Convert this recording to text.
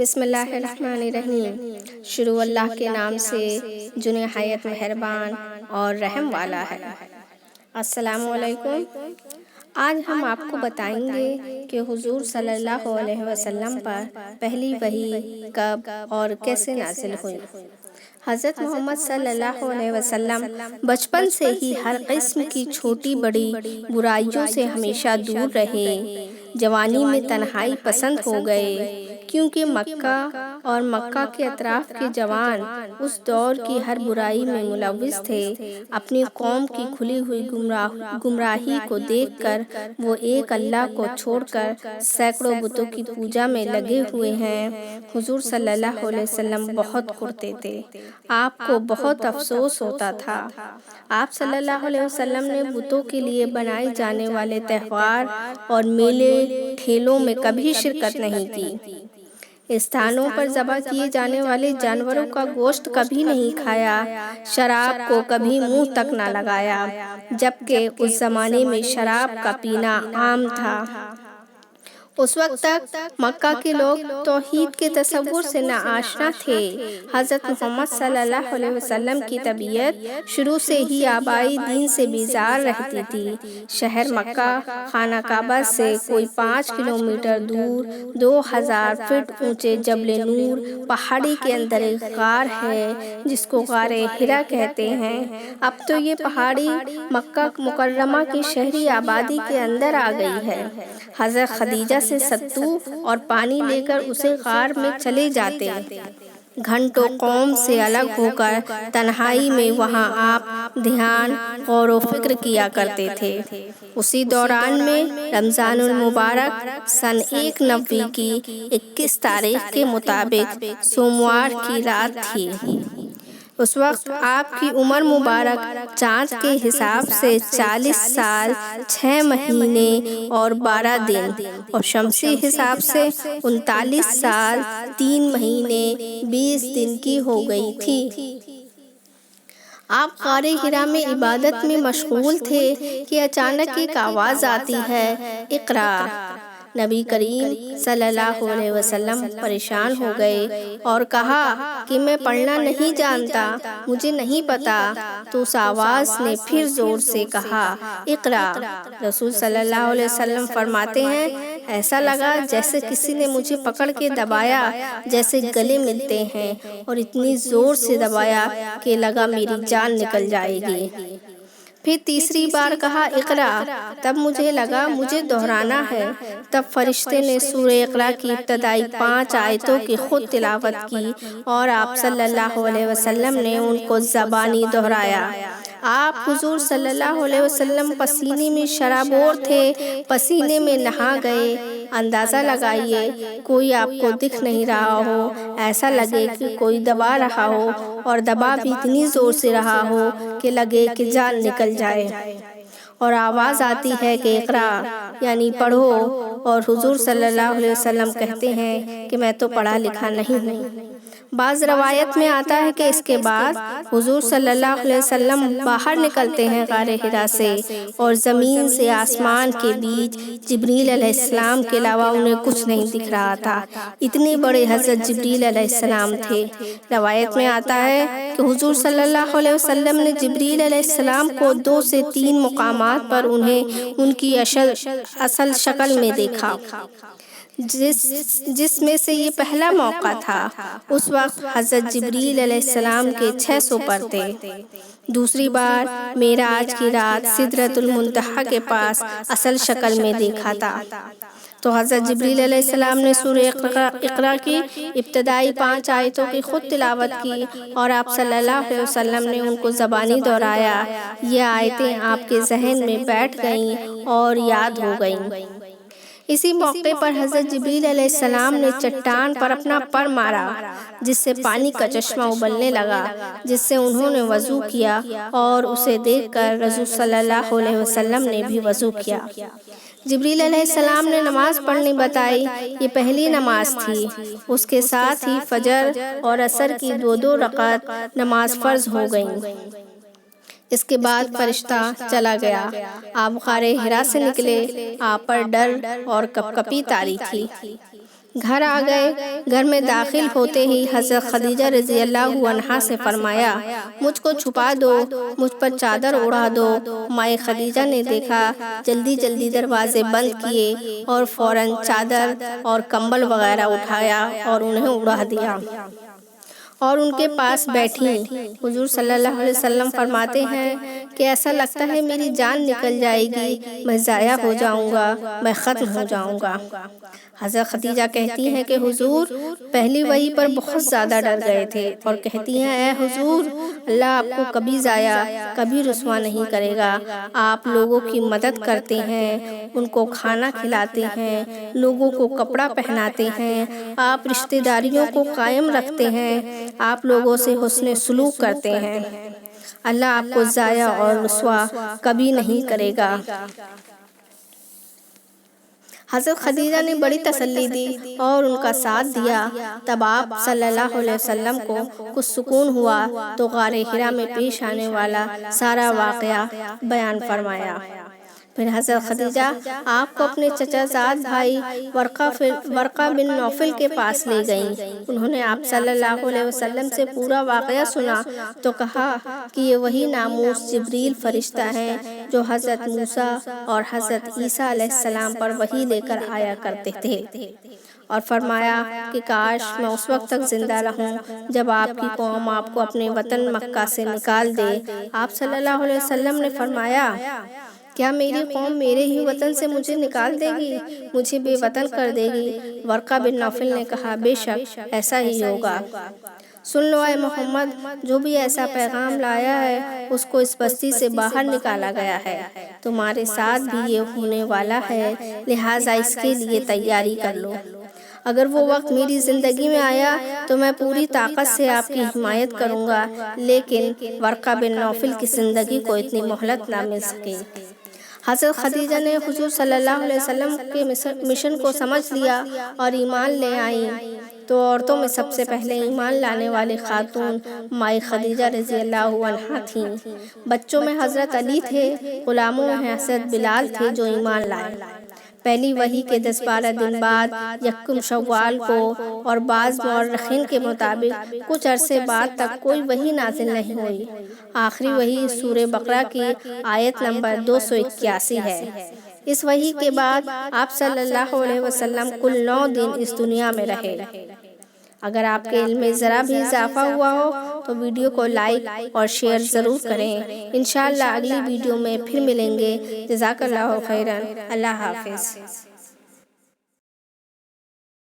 بسم اللہ الرحمن الرحیم۔ شروع اللہ کے نام سے جو نہایت مہربان اور رحم والا ہے۔ السلام علیکم۔ آج ہم آپ کو بتائیں گے کہ حضور صلی اللہ علیہ وسلم پر پہلی وحی کب اور کیسے نازل ہوئی۔ حضرت محمد صلی اللہ علیہ وسلم بچپن سے ہی ہر قسم کی چھوٹی بڑی برائیوں سے ہمیشہ دور رہے۔ جوانی میں تنہائی پسند ہو گئے، کیونکہ مکہ اور مکہ کے اطراف کے جوان اس دور کی ہر برائی میں ملوث تھے۔ اپنی قوم کی کھلی ہوئی گمراہی کو دیکھ کر وہ ایک اللہ کو چھوڑ کر سینکڑوں بتوں کی پوجا میں لگے ہوئے ہیں۔ حضور صلی اللہ علیہ وسلم بہت کرتے تھے، آپ کو بہت افسوس ہوتا تھا۔ آپ صلی اللہ علیہ وسلم نے بتوں کے لیے بنائے جانے والے تہوار اور میلے ٹھیلوں میں کبھی شرکت نہیں کی۔ استھانوں پر ذبح کیے جانے والے جانوروں کا گوشت کبھی نہیں کھایا، شراب کو کبھی منہ تک نہ لگایا، جبکہ اس زمانے میں شراب کا پینا عام تھا۔ اس وقت تک مکہ کے لوگ توحید کے تصور سے ناآشنا تھے۔ حضرت محمد صلی اللہ علیہ وسلم کی طبیعت شروع سے ہی آبائی دین سے بیزار رہتی تھی۔ شہر مکہ خانہ کعبہ سے کوئی 5 کلومیٹر دور 2000 فٹ اونچے جبل نور پہاڑی کے اندر ایک غار ہے، جس کو غار حرا کہتے ہیں۔ اب تو یہ پہاڑی مکہ مکرمہ کی شہری آبادی کے اندر آ گئی ہے۔ حضرت خدیجہ سے ستو اور پانی لے کر اسے غار میں چلے جاتے، گھنٹوں قوم سے الگ ہو کر تنہائی میں وہاں آپ دھیان غور و فکر کیا کرتے تھے۔ اسی دوران میں رمضان المبارک سن 190 کی 21 تاریخ کے مطابق سوموار کی رات تھی۔ اس وقت آپ کی عمر مبارک چاند کے حساب سے 40 سال 6 مہینے اور 12 دن اور شمسی حساب سے 39 سال 3 مہینے 20 دن کی ہو گئی تھی۔ آپ غار حرا میں عبادت میں مشغول تھے کہ اچانک ایک آواز آتی ہے، اقرا۔ نبی کریم صلی اللہ علیہ وسلم پریشان ہو گئے اور کہا کہ میں پڑھنا نہیں جانتا، مجھے نہیں پتا۔ تو اس آواز نے پھر زور سے کہا، اقرا۔ رسول صلی اللہ علیہ وسلم فرماتے ہیں، ایسا لگا جیسے کسی نے مجھے پکڑ کے دبایا، جیسے گلے ملتے ہیں، اور اتنی زور سے دبایا کہ لگا میری جان نکل جائے گی۔ پھر تیسری بار کہا، اقرا۔ تب مجھے لگا مجھے دہرانا ہے۔ تب فرشتے نے سورہ اقرا کی ابتدائی 5 آیتوں کی خود تلاوت کی اور آپ صلی اللہ علیہ وسلم نے ان کو زبانی دہرایا۔ آپ حضور صلی اللہ علیہ وسلم پسینے میں شرابور تھے، پسینے میں نہا گئے۔ اندازہ لگائیے، کوئی آپ کو دکھ نہیں رہا ہو، ایسا لگے کہ کوئی دبا رہا ہو، اور دبا بھی اتنی زور سے رہا ہو کہ لگے کہ جان نکل جائے، اور آواز آتی ہے کہ اقرا، یعنی پڑھو، اور حضور صلی اللہ علیہ وسلم کہتے ہیں کہ میں تو پڑھا لکھا نہیں ہوں۔ بعض روایت میں آتا ہے کہ اس کے بعد حضور صلی اللہ علیہ وسلم باہر نکلتے ہیں غار حرا سے، اور زمین سے آسمان کے بیچ جبریل علیہ السلام کے علاوہ انہیں کچھ نہیں دکھ رہا تھا۔ اتنے بڑے حضرت جبریل علیہ السلام تھے۔ روایت میں آتا ہے کہ حضور صلی اللہ علیہ وسلم نے جبریل علیہ السلام کو 2 سے 3 مقامات پر انہیں ان کی اصل شکل میں دیکھا، جس میں سے یہ پہلا موقع تھا۔ اس وقت حضرت جبریل علیہ السلام کے 600 پر تھے۔ دوسری بار معراج کی رات سدرۃ المنتہا کے پاس اصل شکل میں دیکھا تھا۔ تو حضرت جبریل علیہ السلام نے سورہ اقرا کی ابتدائی 5 آیتوں کی خود تلاوت کی اور آپ صلی اللہ علیہ وسلم نے ان کو زبانی دہرایا۔ یہ آیتیں آپ کے ذہن میں بیٹھ گئیں اور یاد ہو گئیں۔ اسی موقع پر حضرت جبریل علیہ السلام نے چٹان پر اپنا پر مارا، جس سے پانی کا چشمہ ابلنے لگا، جس سے انہوں نے وضو کیا، اور اسے دیکھ کر رسول صلی اللہ علیہ وسلم نے بھی وضو کیا۔ جبریل علیہ السلام نے نماز پڑھنی بتائی۔ یہ پہلی نماز تھی۔ اس کے ساتھ ہی فجر اور عصر کی 2 رکعت نماز فرض ہو گئیں۔ اس کے بعد فرشتہ چلا گیا۔ آپ غار حرا سے نکلے، آپ پر ڈر اور کپکپی طاری تھی۔ گھر آ گئے۔ گھر میں داخل ہوتے ہی حضرت خدیجہ رضی اللہ عنہا سے فرمایا، مجھ کو چھپا دو، مجھ پر چادر اڑا دو۔ مائیں خدیجہ نے دیکھا، جلدی جلدی دروازے بند کیے اور فوراً چادر اور کمبل وغیرہ اٹھایا اور انہیں اڑا دیا اور ان کے پاس بیٹھیں۔ حضور صلی اللہ علیہ وسلم فرماتے ہیں کہ ایسا لگتا ہے میری جان نکل جائے گی، میں ضائع ہو جاؤں گا، میں ختم ہو جاؤں گا۔ حضرت خدیجہ کہتی ہیں کہ حضور پہلی وحی پر بہت زیادہ ڈر گئے تھے اور کہتی ہیں، اے حضور، اللہ آپ کو کبھی ضائع، کبھی رسوا نہیں کرے گا۔ آپ لوگوں کی مدد کرتے ہیں، ان کو کھانا کھلاتے ہیں، لوگوں کو کپڑا پہناتے ہیں، آپ رشتہ داریوں کو قائم رکھتے ہیں، آپ لوگوں سے حسن سلوک کرتے ہیں۔ اللہ آپ کو ضائع اور رسوا کبھی نہیں کرے گا۔ حضرت خدیجہ نے بڑی تسلی دی اور ان کا ساتھ دیا۔ تب آپ صلی اللہ علیہ وسلم کو کچھ سکون ہوا تو غار حرا میں پیش آنے والا سارا واقعہ بیان فرمایا۔ پھر حضرت خدیجہ آپ کو اپنے چچا زاد بھائی ورقہ بن نوفل کے پاس لے گئیں۔ انہوں نے آپ صلی اللہ علیہ وسلم سے پورا واقعہ سنا تو کہا کہ یہ وہی ناموس جبریل فرشتہ ہیں جو حضرت موسیٰ اور حضرت عیسیٰ علیہ السلام پر وحی لے کر آیا کرتے تھے، اور فرمایا کہ کاش میں اس وقت تک زندہ رہوں جب آپ کی قوم آپ کو اپنے وطن مکہ سے نکال دے۔ آپ صلی اللہ علیہ وسلم نے فرمایا، کیا میری قوم میرے ہی وطن سے مجھے نکال دے گی، مجھے بے وطن کر دے گی؟ ورقہ بن نوفل نے کہا، بے شک ایسا ہی ہوگا۔ سن لو اے محمد، جو بھی ایسا پیغام لایا ہے اس کو اس بستی سے باہر نکالا گیا ہے۔ تمہارے ساتھ بھی یہ ہونے والا ہے، لہٰذا اس کے لیے تیاری کر لو۔ اگر وہ وقت میری زندگی میں آیا تو میں پوری طاقت سے آپ کی حمایت کروں گا، لیکن ورقہ بن نوفل کی زندگی کو اتنی مہلت نہ مل سکے۔ حضرت خدیجہ نے حضور صلی اللہ علیہ وسلم کے مشن کو سمجھ لیا اور ایمان لے آئیں۔ تو عورتوں میں سب سے پہلے ایمان لانے والی خاتون مائی خدیجہ رضی اللہ عنہا تھیں۔ بچوں میں حضرت علی تھے، غلاموں میں حضرت بلال تھے جو ایمان لائے۔ پہلی وحی کے 10-12 دن بعد یکم شوال کو اور بعض مورخین کے مطابق کچھ عرصے بعد تک کوئی وحی نازل نہیں ہوئی۔ آخری وحی سورہ بقرہ کی آیت نمبر 281 ہے۔ اس وحی کے بعد آپ صلی اللہ علیہ وسلم کل 9 دن اس دنیا میں رہے۔ اگر آپ کے علم میں ذرا بھی اضافہ ہوا ہو تو ویڈیو کو لائک اور شیئر ضرور کریں۔ انشاءاللہ اگلی ویڈیو میں پھر ملیں گے۔ جزاک اللہ خیرا۔ اللہ حافظ۔